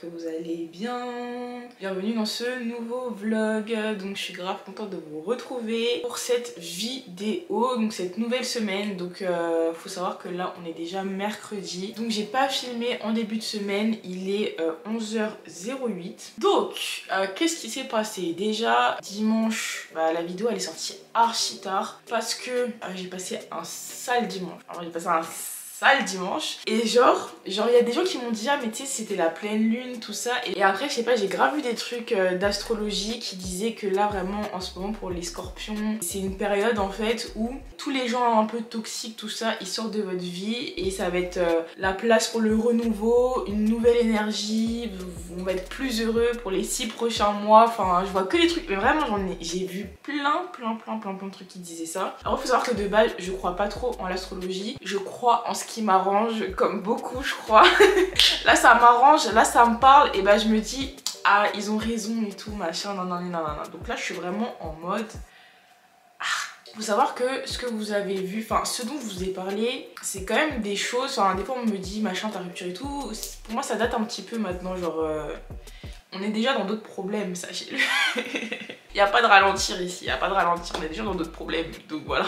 que vous allez bien. Bienvenue dans ce nouveau vlog. Donc je suis grave contente de vous retrouver pour cette vidéo, donc cette nouvelle semaine. Donc faut savoir que là on est déjà mercredi, donc j'ai pas filmé en début de semaine. Il est 11h08. Donc qu'est-ce qui s'est passé? Déjà dimanche, la vidéo elle est sortie archi tard parce que j'ai passé un sale dimanche. Alors j'ai passé un sale dimanche et genre il y a des gens qui m'ont dit ah mais tu sais c'était la pleine lune tout ça, et après je sais pas, j'ai grave vu des trucs d'astrologie qui disaient que là vraiment en ce moment pour les scorpions c'est une période en fait où tous les gens un peu toxiques tout ça ils sortent de votre vie et ça va être la place pour le renouveau, une nouvelle énergie, on va être plus heureux pour les 6 prochains mois. Enfin je vois que des trucs, mais vraiment j'ai vu plein de trucs qui disaient ça. Alors il faut savoir que de base je crois pas trop en l'astrologie, je crois en ce qui m'arrange, comme beaucoup je crois. Là ça m'arrange, là ça me parle, et bah je me dis ah ils ont raison et tout machin nanana. Donc là je suis vraiment en mode faut savoir que ce que vous avez vu, enfin ce dont je vous ai parlé, c'est quand même des choses, enfin des fois on me dit machin ta rupture et tout, pour moi ça date un petit peu maintenant, genre on est déjà dans d'autres problèmes, sachez-le. Il n'y a pas de ralentir ici, il n'y a pas de ralentir, on est déjà dans d'autres problèmes, donc voilà.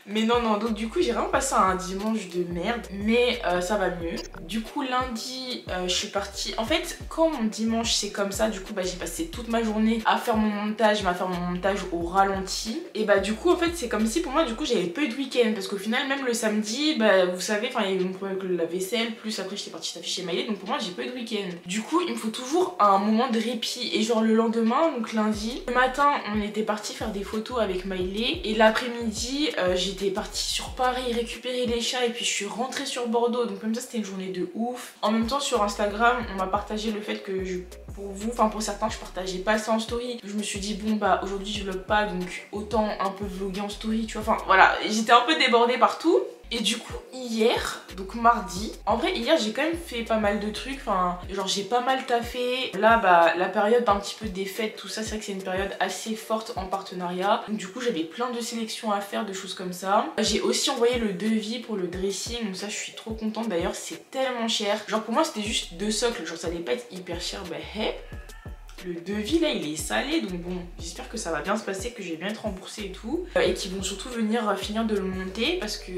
Mais non, donc du coup j'ai vraiment passé un dimanche de merde, mais ça va mieux. Du coup lundi je suis partie, en fait quand mon dimanche c'est comme ça, du coup j'ai passé toute ma journée à faire mon montage, au ralenti. Et du coup en fait c'est comme si pour moi du coup j'avais peu de week-end, parce qu'au final même le samedi, vous savez, enfin il y a eu mon problème avec la vaisselle, plus après j'étais partie s'afficher maillée, donc pour moi j'ai peu de week-end. Du coup il me faut toujours un moment de répit, et genre le lendemain, donc lundi, le matin on était parti faire des photos avec Miley, et l'après-midi j'étais partie sur Paris récupérer les chats, et puis je suis rentrée sur Bordeaux, donc même ça c'était une journée de ouf. En même temps sur Instagram on m'a partagé le fait que pour vous, enfin pour certains je partageais pas ça en story. Je me suis dit bon aujourd'hui je vlog pas, donc autant un peu vlogger en story, tu vois, enfin voilà, j'étais un peu débordée partout. Et du coup hier, donc mardi, en vrai hier j'ai quand même fait pas mal de trucs, enfin genre j'ai pas mal taffé. Là la période un petit peu des fêtes tout ça, c'est vrai que c'est une période assez forte en partenariat, donc du coup j'avais plein de sélections à faire, de choses comme ça. J'ai aussi envoyé le devis pour le dressing, donc ça je suis trop contente, d'ailleurs c'est tellement cher. Genre pour moi c'était juste 2 socles, genre ça allait pas être hyper cher, le devis là il est salé, donc bon j'espère que ça va bien se passer, que je vais bien être remboursée et tout, et qu'ils vont surtout venir finir de le monter, parce que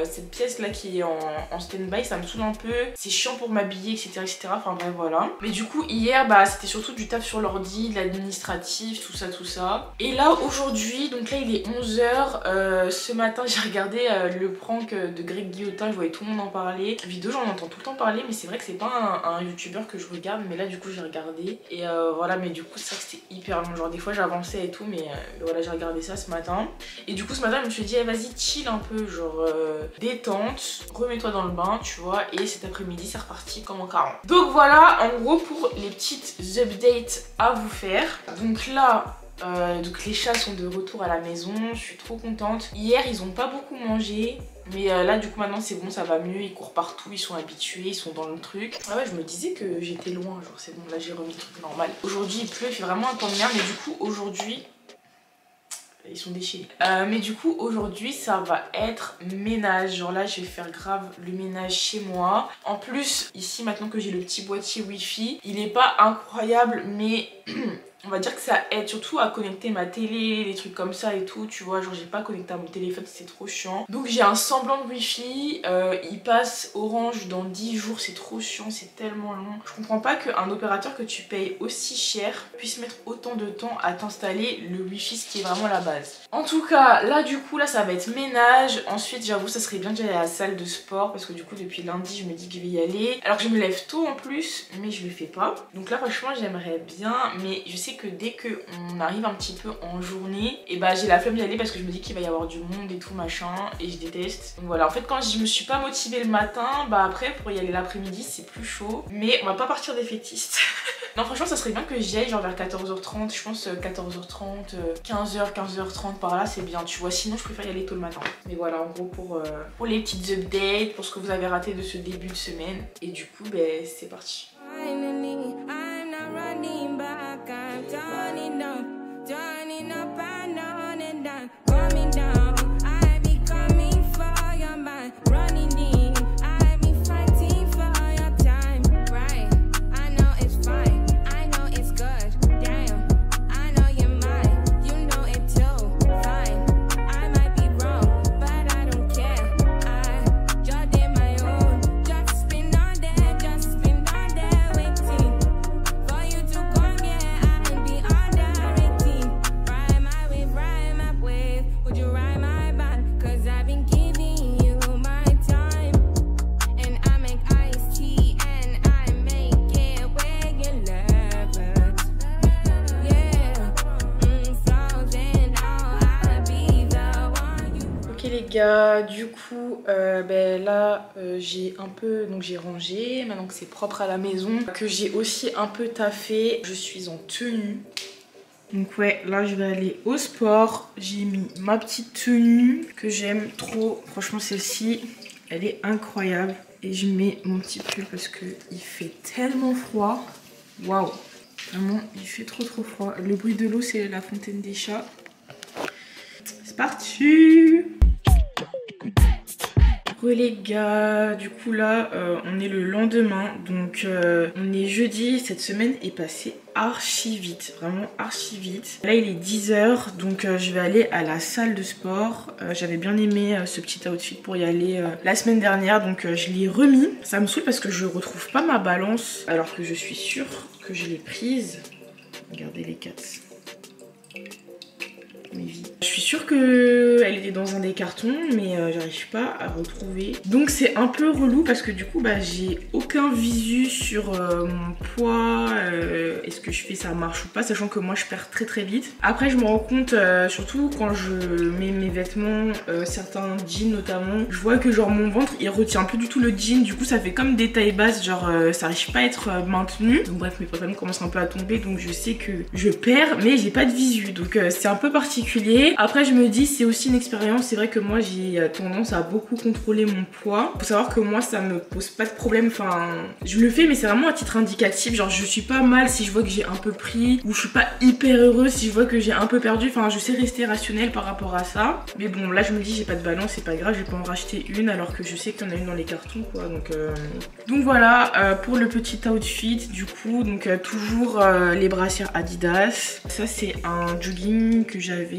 cette pièce là qui est en stand-by ça me saoule un peu, c'est chiant pour m'habiller etc, enfin bref voilà. Mais du coup hier c'était surtout du taf sur l'ordi, de l'administratif, tout ça. Et là aujourd'hui, donc là il est 11h, ce matin j'ai regardé le prank de Greg Guillotin, je voyais tout le monde en parler. Vidéo j'en entends tout le temps parler, mais c'est vrai que c'est pas un youtubeur que je regarde, mais là du coup j'ai regardé, et voilà. Mais du coup c'est vrai que c'était hyper long, genre des fois j'avançais et tout, mais voilà j'ai regardé ça ce matin. Et du coup ce matin je me suis dit vas-y chill un peu, genre détente, remets-toi dans le bain tu vois, et cet après-midi c'est reparti comme en 40. Donc voilà en gros pour les petites updates à vous faire. Donc là donc les chats sont de retour à la maison, je suis trop contente. Hier ils ont pas beaucoup mangé, mais là du coup maintenant c'est bon, ça va mieux, ils courent partout, ils sont habitués, ils sont dans le truc. Ah ouais je me disais que j'étais loin, genre c'est bon, là j'ai remis le truc normal. Aujourd'hui il pleut, il fait vraiment un temps de merde, mais du coup aujourd'hui ils sont déchirés. Mais du coup aujourd'hui ça va être ménage, genre là je vais faire grave le ménage chez moi. En plus ici maintenant que j'ai le petit boîtier wifi, il est pas incroyable mais on va dire que ça aide surtout à connecter ma télé, des trucs comme ça et tout, tu vois, genre j'ai pas connecté à mon téléphone, c'est trop chiant. Donc j'ai un semblant de wifi, il passe Orange dans 10 jours, c'est trop chiant, c'est tellement long. Je comprends pas qu'un opérateur que tu payes aussi cher puisse mettre autant de temps à t'installer le wifi, ce qui est vraiment la base. En tout cas là du coup là ça va être ménage. Ensuite j'avoue ça serait bien que j'aille à la salle de sport, parce que du coup depuis lundi je me dis que je vais y aller, alors que je me lève tôt en plus, mais je le fais pas. Donc là franchement j'aimerais bien, mais je sais que dès qu'on arrive un petit peu en journée, et j'ai la flemme d'y aller, parce que je me dis qu'il va y avoir du monde et tout machin, et je déteste. Donc voilà, en fait quand je me suis pas motivée le matin, après pour y aller l'après-midi c'est plus chaud, mais on va pas partir défaitiste. Non franchement ça serait bien que j'y aille genre vers 14h30, je pense 14h30, 15h, 15h30 par là c'est bien tu vois, sinon je préfère y aller tôt le matin. Mais voilà en gros pour les petites updates, pour ce que vous avez raté de ce début de semaine, et du coup c'est parti. gars, du coup là j'ai un peu, donc j'ai rangé, maintenant que c'est propre à la maison, que j'ai aussi un peu taffé, je suis en tenue. Donc ouais, là je vais aller au sport, j'ai mis ma petite tenue que j'aime trop, franchement celle-ci elle est incroyable. Et je mets mon petit pull parce que il fait tellement froid, waouh, vraiment il fait trop froid. Le bruit de l'eau c'est la fontaine des chats. C'est parti. Les gars, du coup là on est le lendemain, donc on est jeudi. Cette semaine est passée archi vite, vraiment archi vite. Là il est 10 h, donc je vais aller à la salle de sport. J'avais bien aimé ce petit outfit pour y aller la semaine dernière, donc je l'ai remis. Ça me saoule parce que je retrouve pas ma balance alors que je suis sûre que je l'ai prise. Regardez les cats. Je suis sûre qu'elle était dans un des cartons, mais j'arrive pas à retrouver. Donc c'est un peu relou parce que du coup j'ai aucun visu sur mon poids. Est-ce que je fais ça marche ou pas, sachant que moi je perds très vite. Après je me rends compte, surtout quand je mets mes vêtements, certains jeans notamment, je vois que genre mon ventre il retient plus du tout le jean. Du coup ça fait comme des tailles basses, genre ça arrive pas à être maintenu. Donc bref, mes pantalons commencent un peu à tomber, donc je sais que je perds, mais j'ai pas de visu, donc c'est un peu particulier. Après je me dis c'est aussi une expérience, c'est vrai que moi j'ai tendance à beaucoup contrôler mon poids. Faut savoir que moi ça me pose pas de problème, enfin je le fais mais c'est vraiment à titre indicatif, genre je suis pas mal si je vois que j'ai un peu pris, ou je suis pas hyper heureuse si je vois que j'ai un peu perdu, enfin je sais rester rationnelle par rapport à ça. Mais bon là je me dis j'ai pas de balance, c'est pas grave, je vais pas en racheter une alors que je sais qu'il y en a une dans les cartons quoi, donc voilà pour le petit outfit du coup. Donc toujours les brassières Adidas, ça c'est un jogging que j'avais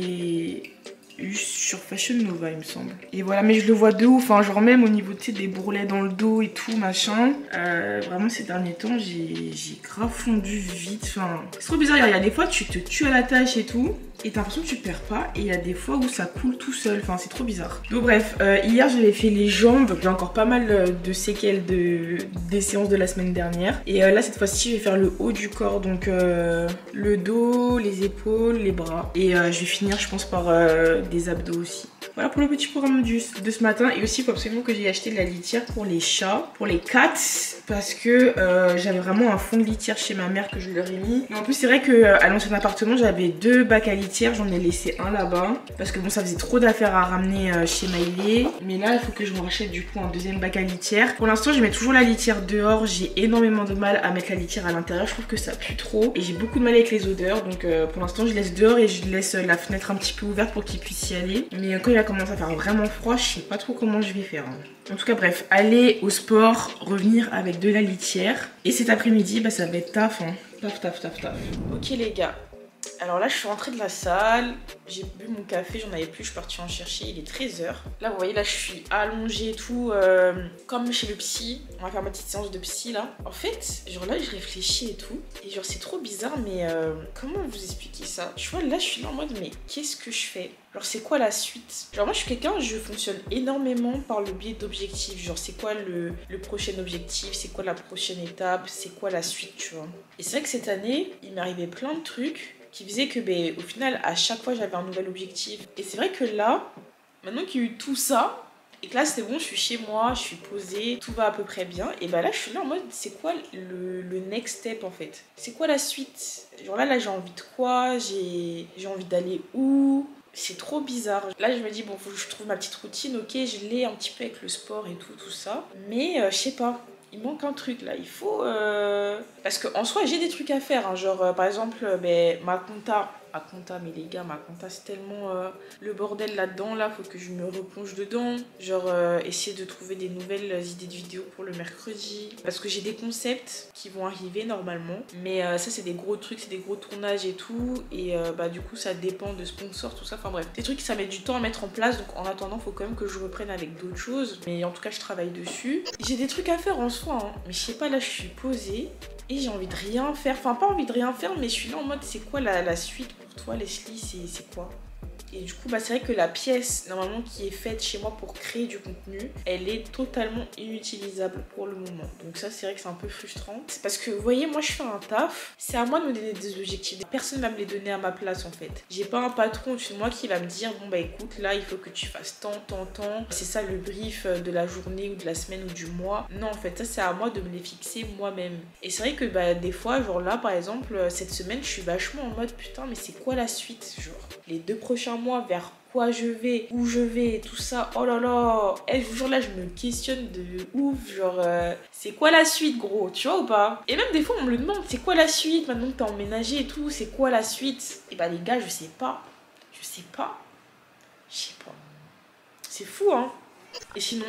eu sur Fashion Nova il me semble, et voilà, mais je le vois de ouf, hein, genre même au niveau des bourrelets dans le dos et tout machin. Vraiment ces derniers temps j'ai grave fondu vite, enfin c'est trop bizarre. Il y a des fois tu te tues à la tâche et tout et t'as l'impression que tu perds pas, et il y a des fois où ça coule tout seul, enfin c'est trop bizarre. Donc bref, hier j'avais fait les jambes, j'ai encore pas mal de séquelles des séances de la semaine dernière, et là cette fois-ci je vais faire le haut du corps, donc le dos, les épaules, les bras, et je vais finir je pense par des abdos aussi. Voilà pour le petit programme de ce matin. Et aussi il faut absolument que j'ai acheté de la litière pour les chats, pour les cats, parce que j'avais vraiment un fond de litière chez ma mère que je leur ai mis. Mais en plus c'est vrai qu'à l'ancien appartement j'avais 2 bacs à litière, j'en ai laissé un là-bas parce que bon ça faisait trop d'affaires à ramener chez Maïlé. Mais là il faut que je me rachète du coup un 2e bac à litière. Pour l'instant je mets toujours la litière dehors, j'ai énormément de mal à mettre la litière à l'intérieur, je trouve que ça pue trop et j'ai beaucoup de mal avec les odeurs, donc pour l'instant je laisse dehors et je laisse la fenêtre un petit peu ouverte pour qu'ils puissent y aller. Mais quand il va commencer à faire vraiment froid, je sais pas trop comment je vais faire. En tout cas bref, aller au sport, revenir avec de la litière, et cet après-midi ça va être taf, hein. Taf. Ok les gars, alors là je suis rentrée de la salle, j'ai bu mon café, j'en avais plus, je suis partie en chercher, il est 13 h. Là vous voyez, là je suis allongée et tout, comme chez le psy. On va faire ma petite séance de psy là. En fait, genre là je réfléchis et tout, et genre c'est trop bizarre, mais comment vous expliquer ça? Tu vois là je suis là en mode mais qu'est-ce que je fais? Genre c'est quoi la suite? Genre moi je suis quelqu'un, je fonctionne énormément par le biais d'objectifs. Genre c'est quoi le prochain objectif? C'est quoi la prochaine étape? C'est quoi la suite, tu vois? Et c'est vrai que cette année, il m'est arrivé plein de trucs qui faisait que au final à chaque fois j'avais un nouvel objectif. Et c'est vrai que là, maintenant qu'il y a eu tout ça, et que là c'est bon, je suis chez moi, je suis posée, tout va à peu près bien, et là je suis là en mode c'est quoi le next step en fait? C'est quoi la suite? Genre là j'ai envie de quoi? J'ai envie d'aller où? C'est trop bizarre. Là je me dis bon, faut que je trouve ma petite routine, ok je l'ai un petit peu avec le sport et tout ça, mais je sais pas. Il manque un truc là, il faut... Parce qu'en soi j'ai des trucs à faire, hein. Genre par exemple ma compta, mais les gars ma compta c'est tellement le bordel là-dedans là, faut que je me replonge dedans. Genre essayer de trouver des nouvelles idées de vidéos pour le mercredi. Parce que j'ai des concepts qui vont arriver normalement, mais ça c'est des gros trucs, c'est des gros tournages et tout. Et du coup ça dépend de sponsors, tout ça, enfin bref. Des trucs qui ça met du temps à mettre en place, donc en attendant faut quand même que je reprenne avec d'autres choses. Mais en tout cas je travaille dessus. J'ai des trucs à faire en soi, hein. Mais je sais pas, là je suis posée et j'ai envie de rien faire. Enfin pas envie de rien faire, mais je suis là en mode c'est quoi la suite pour toi Leslie? C'est quoi? Et du coup bah c'est vrai que la pièce normalement qui est faite chez moi pour créer du contenu, elle est totalement inutilisable pour le moment. Donc ça c'est vrai que c'est un peu frustrant. C'est parce que vous voyez, moi je fais un taf, c'est à moi de me donner des objectifs. Personne ne va me les donner à ma place en fait. J'ai pas un patron au-dessus de moi qui va me dire bon bah écoute là il faut que tu fasses tant. C'est ça le brief de la journée ou de la semaine ou du mois. Non en fait ça c'est à moi de me les fixer moi-même. Et c'est vrai que bah des fois genre là par exemple cette semaine je suis vachement en mode putain mais c'est quoi la suite, genre les 2 prochains mois, vers quoi je vais, où je vais, tout ça, oh là là. Et je vous jure là je me questionne de ouf, genre c'est quoi la suite gros, tu vois ou pas? Et même des fois on me le demande, c'est quoi la suite maintenant que t'as emménagé et tout, c'est quoi la suite? Et bah les gars je sais pas, c'est fou hein. Et sinon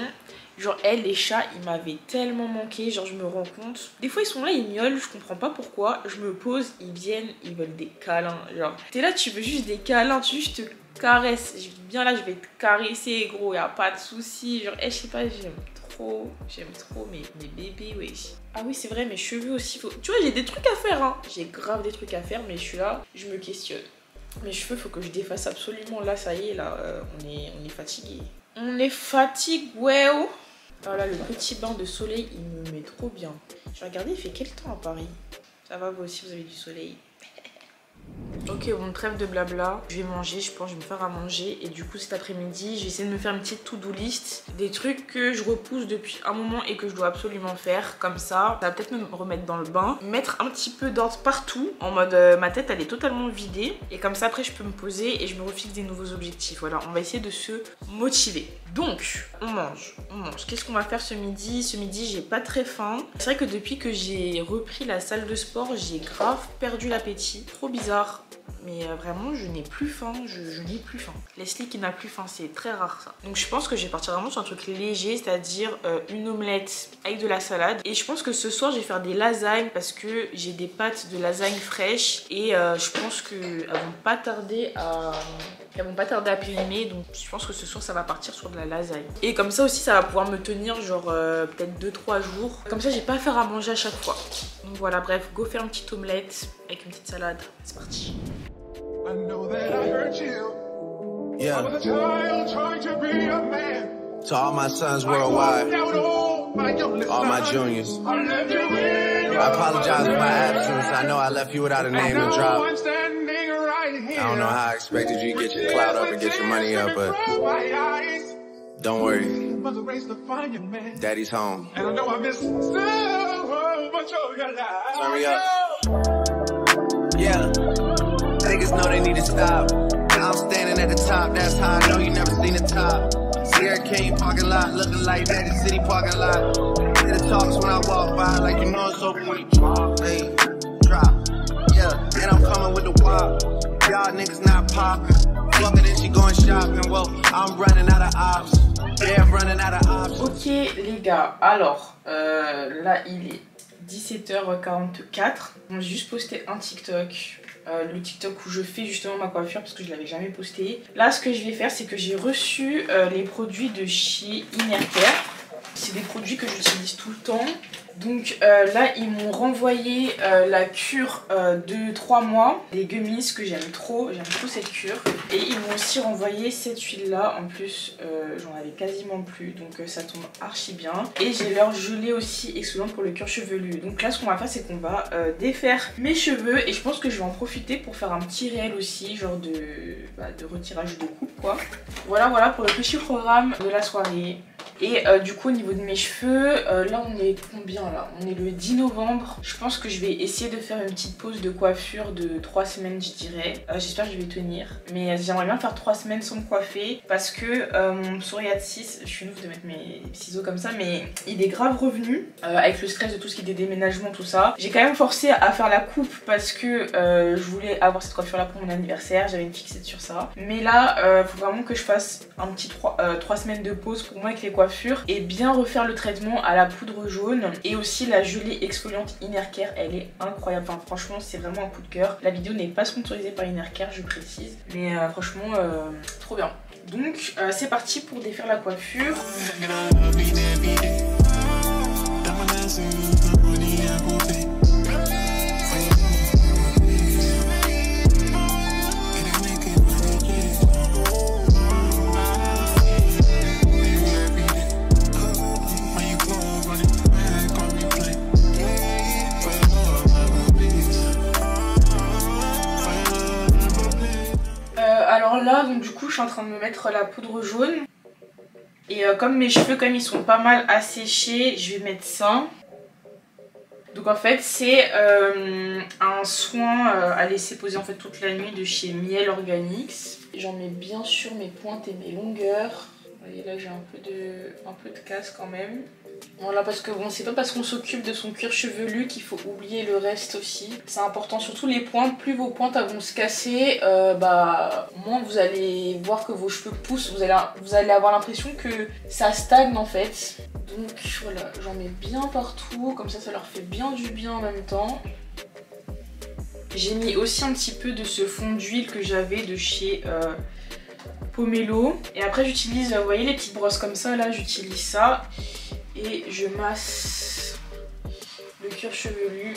genre les chats ils m'avaient tellement manqué, genre je me rends compte, des fois ils sont là, ils miaulent, je comprends pas pourquoi, je me pose, ils viennent, ils veulent des câlins, genre t'es là tu veux juste des câlins, tu veux juste te caresses, je viens là je vais te caresser gros, y a pas de souci, genre je sais pas, j'aime trop mes bébés, wesh. Ah oui c'est vrai, mes cheveux aussi, tu vois j'ai des trucs à faire hein, j'ai grave des trucs à faire, mais je suis là, je me questionne. Mes cheveux faut que je défasse absolument, là ça y est, là on est fatigué. On est fatigué, ouais. Oh là, le petit bain de soleil, il me met trop bien. Je vais regarder, il fait quel temps à Paris? Ça va, vous aussi, vous avez du soleil? Ok, bon, trêve de blabla. Je vais manger, je pense, je vais me faire à manger. Et du coup, cet après-midi, je vais essayer de me faire une petite to-do list. Des trucs que je repousse depuis un moment et que je dois absolument faire. Comme ça va peut-être me remettre dans le bain. Mettre un petit peu d'ordre partout. En mode, ma tête, elle est totalement vidée. Et comme ça, après, je peux me poser et je me refixe des nouveaux objectifs. Voilà, on va essayer de se motiver. Donc, on mange. Qu'est-ce qu'on va faire ce midi? Ce midi, j'ai pas très faim. C'est vrai que depuis que j'ai repris la salle de sport, j'ai grave perdu l'appétit. Trop bizarre. Mais vraiment, je n'ai plus faim. Je n'ai plus faim. Leslie qui n'a plus faim, c'est très rare ça. Donc je pense que je vais partir vraiment sur un truc léger, c'est-à-dire une omelette avec de la salade. Et je pense que ce soir, je vais faire des lasagnes parce que j'ai des pâtes de lasagne fraîches. Et je pense qu'elles vont pas tarder à... périmer, donc je pense que ce soir ça va partir sur de la lasagne. Et comme ça aussi ça va pouvoir me tenir genre peut-être 2-3 jours. Comme ça j'ai pas à faire à manger à chaque fois. Donc voilà, bref, go faire une petite omelette avec une petite salade. C'est parti. Yeah. To all my sons worldwide, all my juniors, I apologize for my absence. I know I left you without a name to drop. I don't know how I expected you to get your clout up and get your money up, but don't worry. Daddy's home. And I know I miss so much of your life. Turn me up. Yeah. Niggas know they need to stop. I'm standing at the top, that's how I know you never seen the top. Sierra King parking lot, looking like Magic City parking lot. Hear the talks when I walk by, like you know it's open when you drop. Hey, drop. Yeah, and I'm coming with the wop. Y'all niggas not popping. Fucker then she going shopping. Well, I'm running out of options. Yeah, I'm running out of options. Ok les gars, alors là il est 17h44. J'ai juste posté un TikTok. Le TikTok où je fais justement ma coiffure parce que je l'avais jamais posté. Là ce que je vais faire c'est que j'ai reçu les produits de chez Innercare. C'est des produits que j'utilise tout le temps. Donc là ils m'ont renvoyé la cure de 3 mois, les gummies que j'aime trop cette cure. Et ils m'ont aussi renvoyé cette huile là, en plus j'en avais quasiment plus, donc ça tombe archi bien. Et j'ai leur gelée aussi excellente pour le cuir chevelu. Donc là ce qu'on va faire c'est qu'on va défaire mes cheveux et je pense que je vais en profiter pour faire un petit réel aussi, genre de retirage de coupe quoi. Voilà pour le petit programme de la soirée. Et du coup au niveau de mes cheveux, là on est combien là? On est le 10 novembre. Je pense que je vais essayer de faire une petite pause de coiffure de 3 semaines je dirais. J'espère que je vais tenir. Mais j'aimerais bien faire 3 semaines sans me coiffer. Parce que mon psoriate 6, je suis ouf de mettre mes ciseaux comme ça, mais il est grave revenu. Avec le stress de tout ce qui est des déménagements, tout ça. J'ai quand même forcé à faire la coupe parce que je voulais avoir cette coiffure là pour mon anniversaire. J'avais une fixette sur ça. Mais là, faut vraiment que je fasse un petit 3 semaines de pause pour moi avec les coiffures. Et bien refaire le traitement à la poudre jaune. Et aussi la gelée exfoliante Innercare, elle est incroyable. Enfin, franchement, c'est vraiment un coup de cœur. La vidéo n'est pas sponsorisée par Innercare, je précise. Mais franchement, trop bien. Donc, c'est parti pour défaire la coiffure. là donc du coup je suis en train de me mettre la poudre jaune. Et comme mes cheveux comme ils sont pas mal asséchés, je vais mettre ça. Donc en fait c'est un soin à laisser poser en fait toute la nuit de chez Miel Organics. J'en mets bien sur mes pointes et mes longueurs. Vous voyez là j'ai un peu de casse quand même. Voilà, parce que bon, c'est pas parce qu'on s'occupe de son cuir chevelu qu'il faut oublier le reste aussi. C'est important, surtout les pointes. Plus vos pointes vont se casser, moins vous allez voir que vos cheveux poussent. Vous allez avoir l'impression que ça stagne en fait. Donc voilà, j'en mets bien partout. Comme ça leur fait bien du bien en même temps. J'ai mis aussi un petit peu de ce fond d'huile que j'avais de chez Pomelo. Et après j'utilise, vous voyez les petites brosses comme ça, là j'utilise ça. Et je masse le cuir chevelu.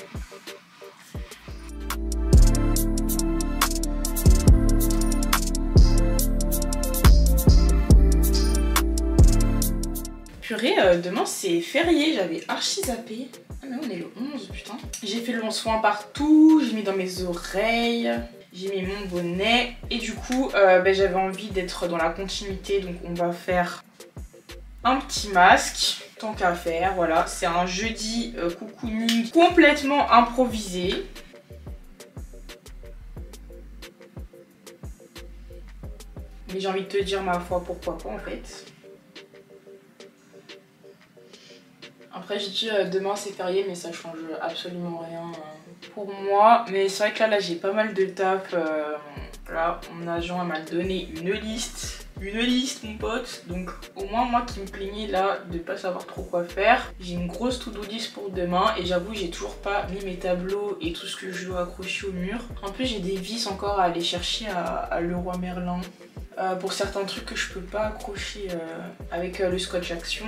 Purée, demain c'est férié, j'avais archi zappé. Ah mais on est le 11, putain. J'ai fait le soin partout, j'ai mis dans mes oreilles, j'ai mis mon bonnet. Et du coup, j'avais envie d'être dans la continuité, donc on va faire un petit masque. Tant qu'à faire, voilà, c'est un jeudi cocooning complètement improvisé. Mais j'ai envie de te dire ma foi, pourquoi pas en fait. Après je dis demain c'est férié mais ça change absolument rien pour moi. Mais c'est vrai que là j'ai pas mal de taf. Là mon agent m'a donné une liste. Une liste mon pote, donc au moins moi qui me plaignais là de pas savoir trop quoi faire, j'ai une grosse to-do list pour demain et j'avoue j'ai toujours pas mis mes tableaux et tout ce que je dois accrocher au mur. En plus j'ai des vis encore à aller chercher à Leroy Merlin pour certains trucs que je peux pas accrocher avec le scotch action.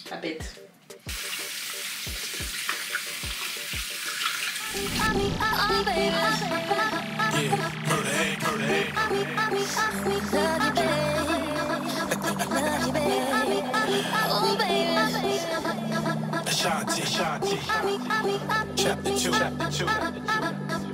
Ça pète. Shanti, chapter 2,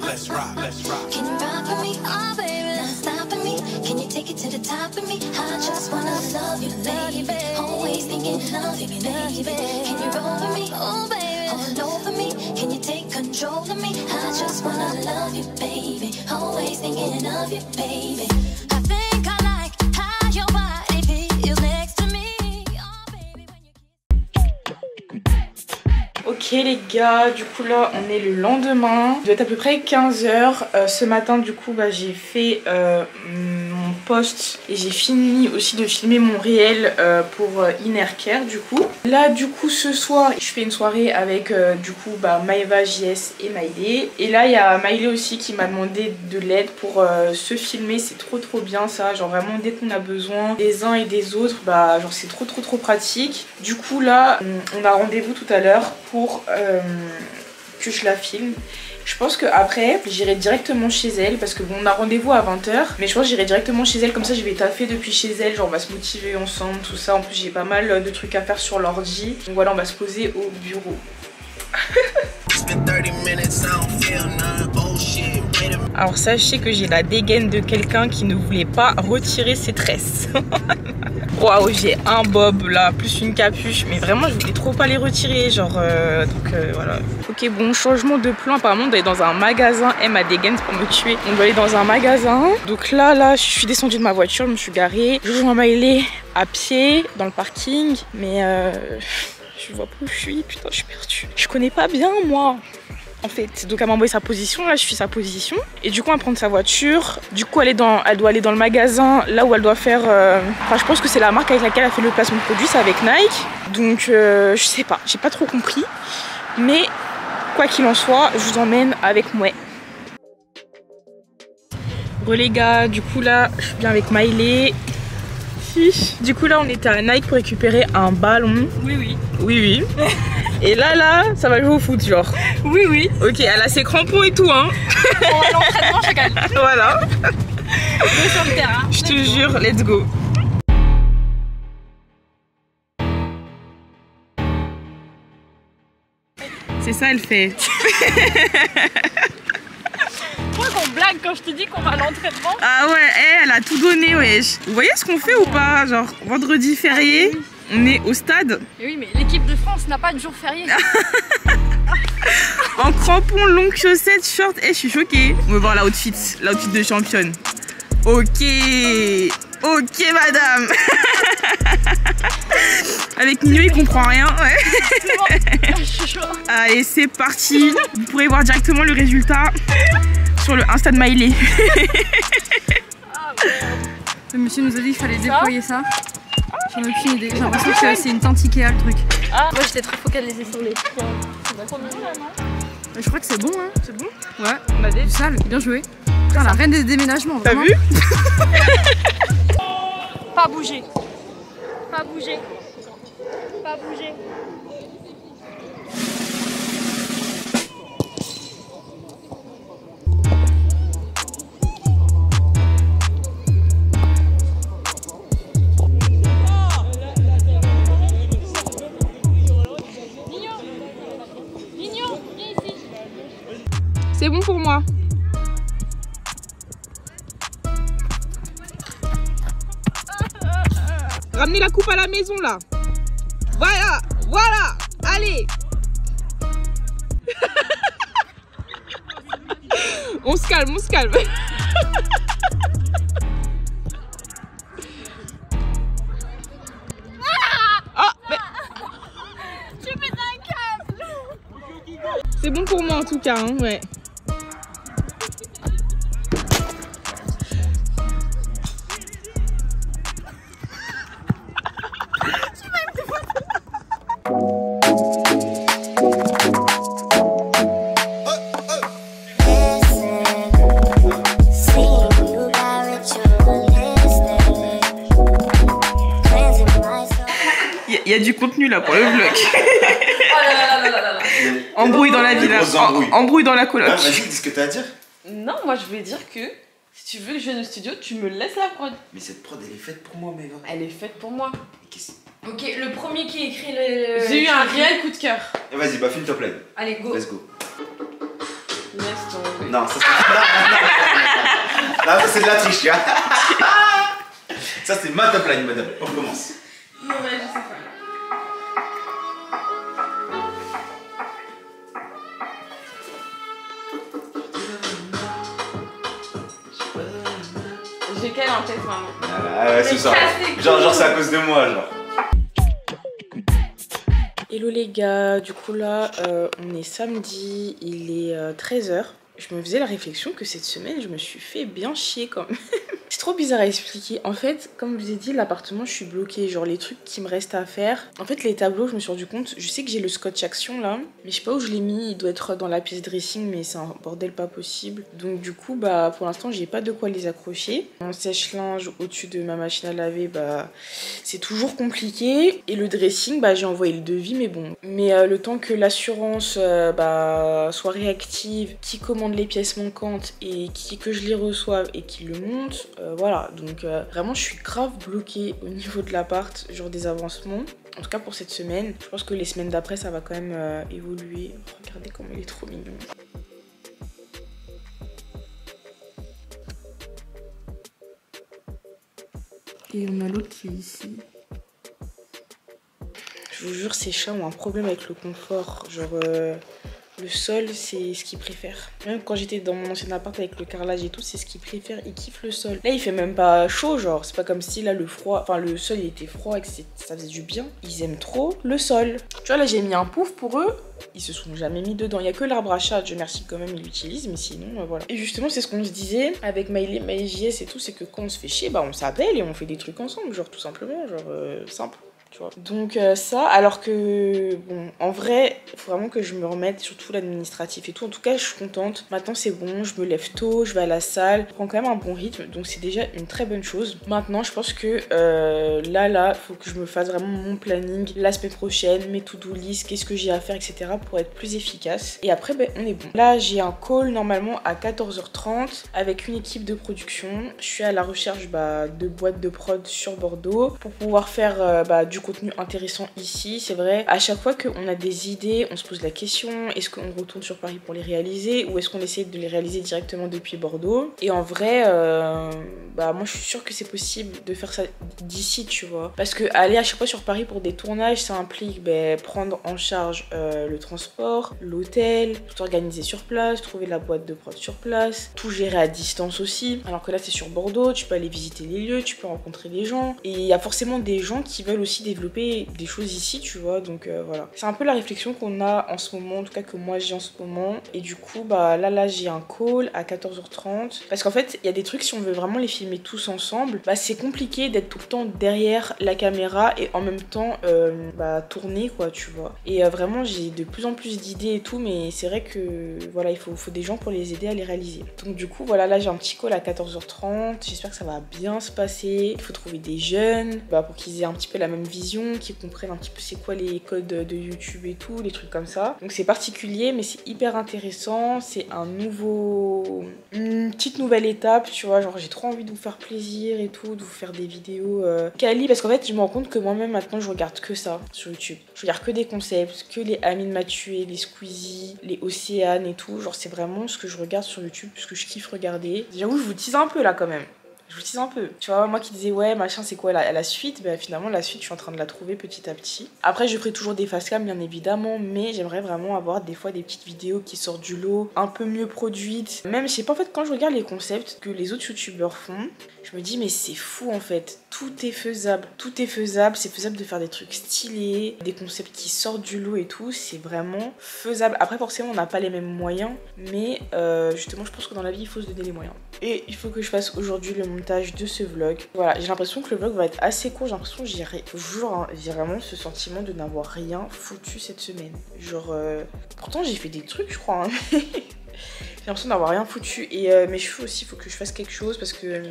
let's rock, let's rock. Can you rock with me, oh baby, not stop with me? Can you take it to the top with me? I just wanna love you, baby. Always thinking of you, baby. Can you roll with me, oh baby, all over me? Can you take control of me? I just wanna love you, baby. Always thinking of you, baby. I think I like how your body feels next to me, oh baby, when you kiss. Ok les gars, du coup là on est le lendemain, il doit être à peu près 15h. Ce matin du coup j'ai fait mon post et j'ai fini aussi de filmer mon réel pour Inner Care du coup. Là du coup ce soir je fais une soirée avec du coup Maëva, JS et Maïlé. Et là il y a Maïlé aussi qui m'a demandé de l'aide pour se filmer, c'est trop bien ça, genre vraiment dès qu'on a besoin des uns et des autres, genre c'est trop pratique. Du coup là on a rendez-vous tout à l'heure pour que je la filme. Je pense qu'après j'irai directement chez elle parce que bon on a rendez-vous à 20h, mais je pense que j'irai directement chez elle, comme ça je vais taffer depuis chez elle, genre on va se motiver ensemble tout ça. En plus j'ai pas mal de trucs à faire sur l'ordi, donc voilà on va se poser au bureau. Alors sachez que j'ai la dégaine de quelqu'un qui ne voulait pas retirer ses tresses. Waouh, j'ai un bob là, plus une capuche, mais vraiment je voulais trop pas les retirer, genre voilà. Ok bon, changement de plan, apparemment on doit aller dans un magasin. Elle m'a dégaine pour me tuer. On doit aller dans un magasin. Donc là je suis descendue de ma voiture, je me suis garée. Je rejoins Maëlé à pied dans le parking, mais je vois pas où je suis, putain je suis perdue. Je connais pas bien moi en fait, donc elle m'a envoyé sa position, là je suis sa position. Et du coup elle va prendre sa voiture, du coup elle doit aller dans le magasin, là où elle doit faire... Enfin je pense que c'est la marque avec laquelle elle a fait le placement de produit, c'est avec Nike. Donc je sais pas, j'ai pas trop compris. Mais quoi qu'il en soit, je vous emmène avec moi. Bon les gars, du coup là je suis bien avec Maëlé. Du coup là on était à Nike pour récupérer un ballon. Oui. Et là ça va jouer au foot genre. Oui. Ok, elle a ses crampons et tout hein. Bon, l'entraînement chacal. Voilà. On est sur le terrain. Je te jure, let's go. C'est ça elle fait. Pourquoi qu'on blague quand quand je te dis qu'on va à l'entraînement. Ah ouais, elle a tout donné, wesh. Vous voyez ce qu'on fait ou pas? Genre, vendredi férié, on est au stade. Et oui, mais l'équipe de France n'a pas de jour férié. En crampons, longues chaussettes, shorts. Je suis choquée. On va voir l'outfit de championne. Ok, ok madame. Avec Nino il comprend rien. Ouais. Je suis chaud. Allez c'est parti. Vous pourrez voir directement le résultat sur le Insta de Miley. Le monsieur nous a dit qu'il fallait déployer ça. J'en ai aucune idée. J'ai l'impression que c'est une tente Ikea le truc. Ah, moi j'étais très focalisée sur les points. Je crois que c'est bon, hein. C'est bon? Ouais. On a des salles. Bien joué. Putain, la reine des déménagements. T'as vu? Pas bouger. Pas bouger. Pas bouger. C'est bon pour moi. Ramenez la coupe à la maison là. Voilà, voilà, allez. On se calme, on se calme. Ah, mais... Tu fais un câble. C'est bon pour moi en tout cas, hein, ouais. Il y a du contenu là pour le vlog. Embrouille dans la villa. Embrouille dans la coloc. Ah, vas-y, dis ce que t'as à dire. Non, moi je vais dire que si tu veux que je vienne au studio, tu me laisses la prod. Mais cette prod elle est faite pour moi, mec. Elle est faite pour moi. Ok, le premier qui écrit le... J'ai eu un réel coup de cœur. Et vas-y, bah fais une top line. Allez, go. Let's go. Laisse tomber. Non, ça c'est. Non, ça c'est de la triche, hein. Ça c'est ma top line, madame. On recommence. Non, mais je sais pas. J'ai qu'elle en tête maintenant. Ah ouais, c'est ça. Genre c'est à cause de moi, genre. Hello les gars, du coup là on est samedi, il est 13h. Je me faisais la réflexion que cette semaine je me suis fait bien chier quand même. C'est trop bizarre à expliquer. En fait, comme je vous ai dit, l'appartement je suis bloquée. Genre les trucs qui me restent à faire. En fait les tableaux, je me suis rendu compte, je sais que j'ai le scotch action là, mais je sais pas où je l'ai mis. Il doit être dans la pièce dressing, mais c'est un bordel pas possible. Donc du coup bah pour l'instant j'ai pas de quoi les accrocher. Mon sèche-linge au-dessus de ma machine à laver, bah c'est toujours compliqué. Et le dressing, bah j'ai envoyé le devis, mais bon. Mais le temps que l'assurance soit réactive, qui commande les pièces manquantes et que je les reçoive et qui le monte, voilà. Donc vraiment je suis grave bloquée au niveau de l'appart, genre des avancements. En tout cas pour cette semaine. Je pense que les semaines d'après ça va quand même évoluer. Regardez comment il est trop mignon. Et on a l'autre qui est ici. Je vous jure, ces chats ont un problème avec le confort. Genre, le sol, c'est ce qu'ils préfèrent. Même quand j'étais dans mon ancien appart avec le carrelage et tout, c'est ce qu'ils préfèrent. Ils kiffent le sol. Là, il fait même pas chaud, genre. C'est pas comme si là, le froid, enfin, le sol, il était froid et que ça faisait du bien. Ils aiment trop le sol. Tu vois, là, j'ai mis un pouf pour eux. Ils se sont jamais mis dedans. Il y a que l'arbre à chat, Dieu merci quand même, ils l'utilisent, mais sinon, voilà. Et justement, c'est ce qu'on se disait avec Miley JS et tout, c'est que quand on se fait chier, bah, on s'appelle et on fait des trucs ensemble, genre, tout simplement, genre, simple. Tu vois. Donc ça, alors que bon, en vrai, il faut vraiment que je me remette, surtout l'administratif et tout. En tout cas, je suis contente. Maintenant, c'est bon, je me lève tôt, je vais à la salle, je prends quand même un bon rythme, donc c'est déjà une très bonne chose. Maintenant, je pense que là, faut que je me fasse vraiment mon planning la semaine prochaine, mes to-do list, qu'est-ce que j'ai à faire, etc. pour être plus efficace. Et après, ben, on est bon. Là, j'ai un call normalement à 14h30 avec une équipe de production. Je suis à la recherche de boîtes de prod sur Bordeaux pour pouvoir faire du du contenu intéressant ici, c'est vrai. À chaque fois qu'on a des idées, on se pose la question, est-ce qu'on retourne sur Paris pour les réaliser ou est-ce qu'on essaie de les réaliser directement depuis Bordeaux? Et en vrai, bah moi je suis sûre que c'est possible de faire ça d'ici, tu vois. Parce que aller à chaque fois sur Paris pour des tournages, ça implique prendre en charge le transport, l'hôtel, tout organiser sur place, trouver la boîte de prod sur place, tout gérer à distance aussi. Alors que là c'est sur Bordeaux, tu peux aller visiter les lieux, tu peux rencontrer les gens. Et il y a forcément des gens qui veulent aussi développer des choses ici, tu vois. Donc voilà. C'est un peu la réflexion qu'on a en ce moment, en tout cas que moi j'ai en ce moment. Et du coup, bah là j'ai un call à 14h30. Parce qu'en fait, il y a des trucs, si on veut vraiment les filmer tous ensemble, bah c'est compliqué d'être tout le temps derrière la caméra et en même temps tourner, quoi, tu vois. Et vraiment, j'ai de plus en plus d'idées et tout, mais c'est vrai que voilà, il faut des gens pour les aider à les réaliser. Donc du coup, voilà, là j'ai un petit call à 14h30. J'espère que ça va bien se passer. Il faut trouver des jeunes pour qu'ils aient un petit peu la même vision, qu'ils comprennent un petit peu c'est quoi les codes de YouTube et tout, des trucs comme ça. Donc c'est particulier, mais c'est hyper intéressant. C'est une petite nouvelle étape, tu vois. Genre j'ai trop envie de vous faire plaisir et tout, de vous faire des vidéos quali, parce qu'en fait je me rends compte que moi-même maintenant je regarde que ça sur YouTube. Je regarde que des concepts, que les Amine m'a tué, les Squeezie, les Océane et tout. Genre c'est vraiment ce que je regarde sur YouTube, ce que je kiffe regarder. J'avoue, je vous tease un peu là quand même. Je vous tease un peu. Tu vois, moi qui disais ouais machin c'est quoi la suite, finalement la suite je suis en train de la trouver petit à petit. Après je ferai toujours des facecam bien évidemment, mais j'aimerais vraiment avoir des fois des petites vidéos qui sortent du lot, un peu mieux produites. Même je sais pas, en fait quand je regarde les concepts que les autres youtubeurs font, je me dis mais c'est fou en fait, tout est faisable, c'est faisable de faire des trucs stylés, des concepts qui sortent du lot et tout, c'est vraiment faisable. Après forcément on n'a pas les mêmes moyens, mais justement je pense que dans la vie il faut se donner les moyens. Et il faut que je fasse aujourd'hui le montage de ce vlog. Voilà, j'ai l'impression que le vlog va être assez court, j'ai l'impression que j'ai vraiment ce sentiment de n'avoir rien foutu cette semaine. Genre, pourtant j'ai fait des trucs je crois, hein. J'ai l'impression d'avoir rien foutu. Et mes cheveux aussi, il faut que je fasse quelque chose parce que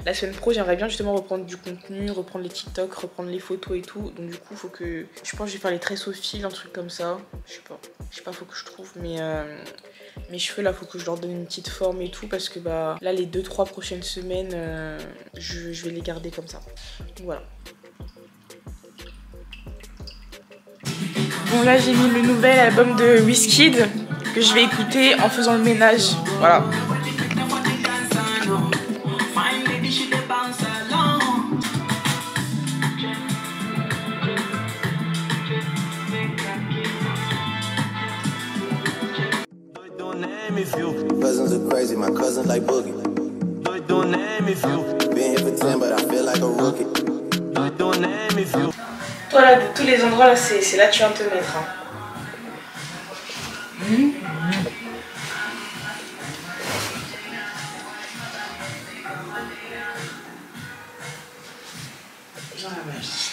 la semaine pro, j'aimerais bien justement reprendre du contenu, reprendre les TikTok, reprendre les photos et tout. Donc du coup, il faut que... Je pense que je vais faire les tresses au fil, un truc comme ça. Je sais pas, faut que je trouve. Mais mes cheveux, là, faut que je leur donne une petite forme et tout parce que là, les 2-3 prochaines semaines, je vais les garder comme ça. Donc voilà. Bon, là, j'ai mis le nouvel album de Wizkid que je vais écouter en faisant le ménage. Voilà. Cousins are crazy, my cousins like boogie. Been here for 10, but I feel like a rookie. Toi là, de tous les endroits là, c'est là que tu viens de te mettre. Hein. Genre la magie.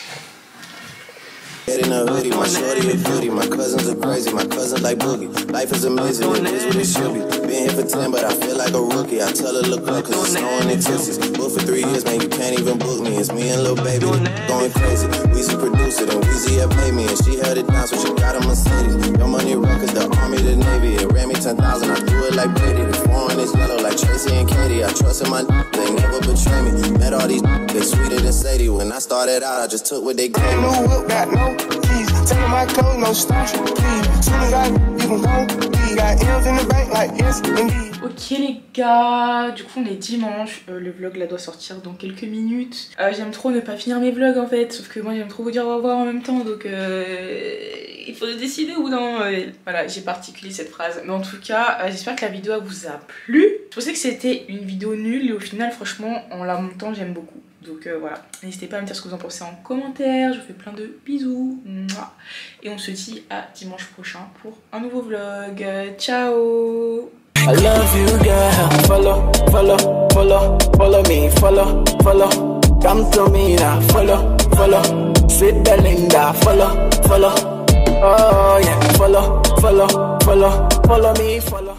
Head in a hoodie, my shorty a goodie. My cousins are crazy, my cousins like boogie. Life is amazing, it is what it should be. Been here for 10, but I feel like a rookie. I tell her look up, cause it's snowing in Texas. Booked for 3 years, man, you can't even book me. It's me and Lil Baby, going crazy. Weezy produced it, and Weezy had paid me. And she held it down, so she got a Mercedes. Your money run, cause the army, the Navy. It ran me 10,000, I do it like Brady. The foreign is yellow, like Tracy and Katie. I trust in my they never betray me. Met all these they sweeter than Sadie. When I started out, I just took what they gave me. No whip, got no keys. Take my clothes, no starch, please. Soon as I you can go, we got M's in the bank, like yes, indeed. Ok les gars, du coup on est dimanche, le vlog là doit sortir dans quelques minutes. J'aime trop ne pas finir mes vlogs en fait, sauf que moi j'aime trop vous dire au revoir en même temps, donc il faut décider ou non. Voilà, j'ai pas articulé cette phrase, mais en tout cas j'espère que la vidéo vous a plu. Je pensais que c'était une vidéo nulle et au final franchement en la montant j'aime beaucoup. Donc voilà, n'hésitez pas à me dire ce que vous en pensez en commentaire, je vous fais plein de bisous. Et on se dit à dimanche prochain pour un nouveau vlog. Ciao. I love you, girl. Follow, follow, follow, follow me. Follow, follow. Come to me now. Follow, follow. Sweet Belinda. Follow, follow. Oh yeah. Follow, follow, follow, follow me. Follow.